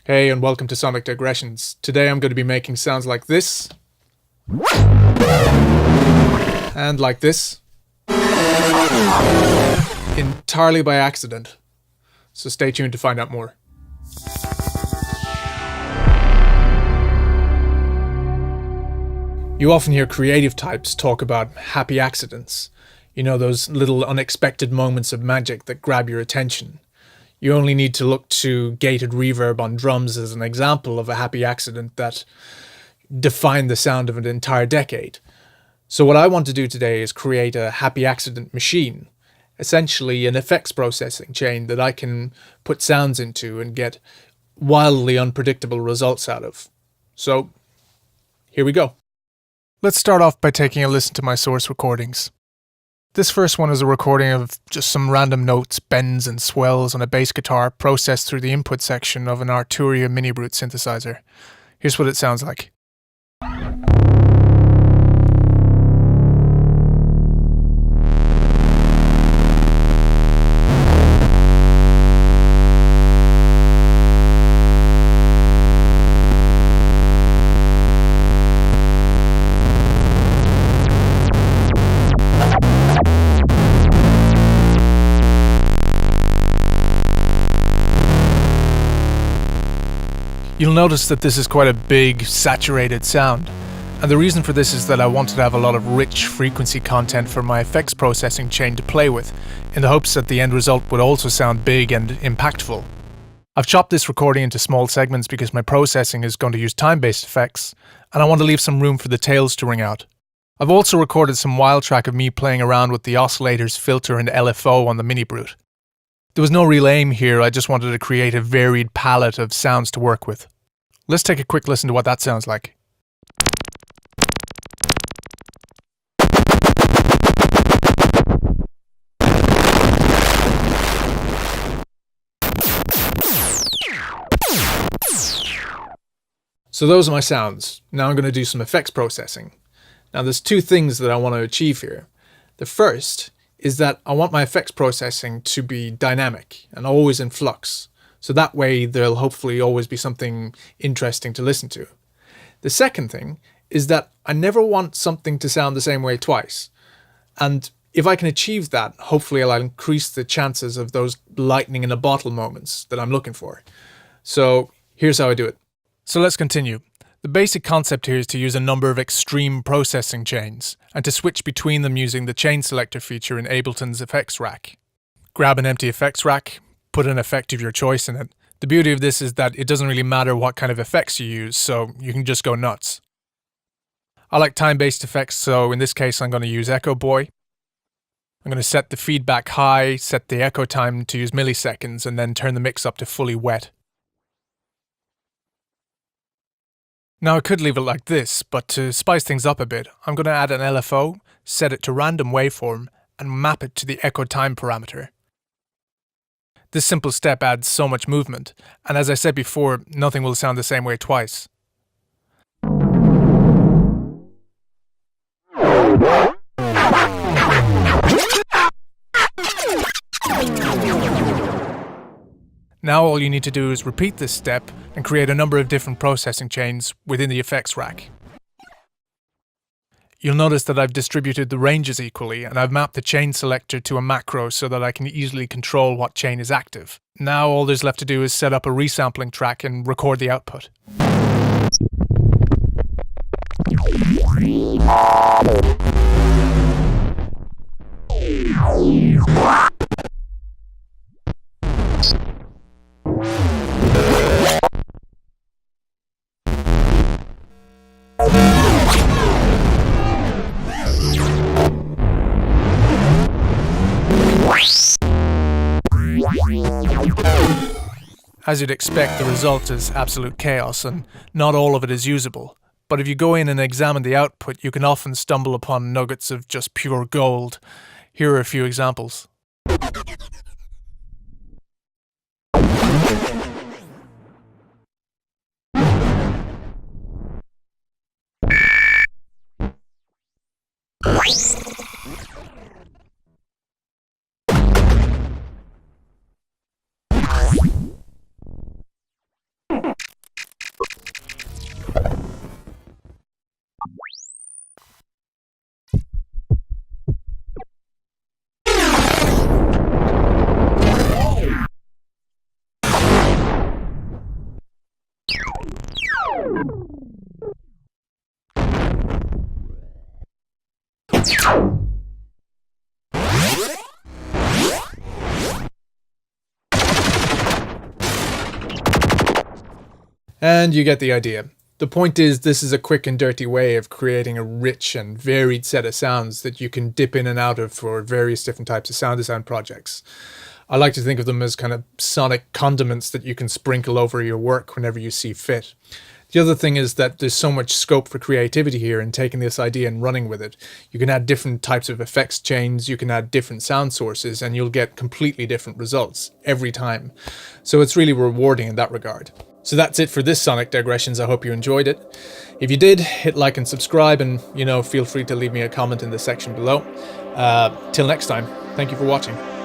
Hey, and welcome to Sonic Digressions. Today I'm going to be making sounds like this, and like this, entirely by accident. So stay tuned to find out more. You often hear creative types talk about happy accidents. You know, those little unexpected moments of magic that grab your attention. You only need to look to gated reverb on drums as an example of a happy accident that defined the sound of an entire decade. So what I want to do today is create a happy accident machine, essentially an effects processing chain that I can put sounds into and get wildly unpredictable results out of. So here we go. Let's start off by taking a listen to my source recordings. This first one is a recording of just some random notes, bends and swells on a bass guitar processed through the input section of an Arturia Mini Brute synthesizer. Here's what it sounds like. You'll notice that this is quite a big, saturated sound, and the reason for this is that I wanted to have a lot of rich frequency content for my effects processing chain to play with, in the hopes that the end result would also sound big and impactful. I've chopped this recording into small segments because my processing is going to use time-based effects, and I want to leave some room for the tails to ring out. I've also recorded some wild track of me playing around with the oscillators, filter and LFO on the Mini Brute. There was no real aim here, I just wanted to create a varied palette of sounds to work with. Let's take a quick listen to what that sounds like. So those are my sounds. Now I'm going to do some effects processing. Now there's two things that I want to achieve here. The first is that I want my effects processing to be dynamic and always in flux. So that way there'll hopefully always be something interesting to listen to. The second thing is that I never want something to sound the same way twice. And if I can achieve that, hopefully I'll increase the chances of those lightning in a bottle moments that I'm looking for. So here's how I do it. So let's continue. The basic concept here is to use a number of extreme processing chains, and to switch between them using the chain selector feature in Ableton's effects rack. Grab an empty effects rack, put an effect of your choice in it. The beauty of this is that it doesn't really matter what kind of effects you use, so you can just go nuts. I like time-based effects, so in this case I'm going to use Echo Boy. I'm going to set the feedback high, set the echo time to use milliseconds, and then turn the mix up to fully wet. Now I could leave it like this, but to spice things up a bit, I'm going to add an LFO, set it to random waveform, and map it to the echo time parameter. This simple step adds so much movement, and as I said before, nothing will sound the same way twice. Now all you need to do is repeat this step and create a number of different processing chains within the effects rack. You'll notice that I've distributed the ranges equally, and I've mapped the chain selector to a macro so that I can easily control what chain is active. Now all there's left to do is set up a resampling track and record the output. As you'd expect, the result is absolute chaos, and not all of it is usable. But if you go in and examine the output, you can often stumble upon nuggets of just pure gold. Here are a few examples. And you get the idea. The point is, this is a quick and dirty way of creating a rich and varied set of sounds that you can dip in and out of for various different types of sound design projects. I like to think of them as kind of sonic condiments that you can sprinkle over your work whenever you see fit. The other thing is that there's so much scope for creativity here in taking this idea and running with it. You can add different types of effects chains, you can add different sound sources, and you'll get completely different results every time. So it's really rewarding in that regard. So that's it for this Sonic Digressions. I hope you enjoyed it. If you did, hit like and subscribe, and feel free to leave me a comment in the section below. Till next time, thank you for watching.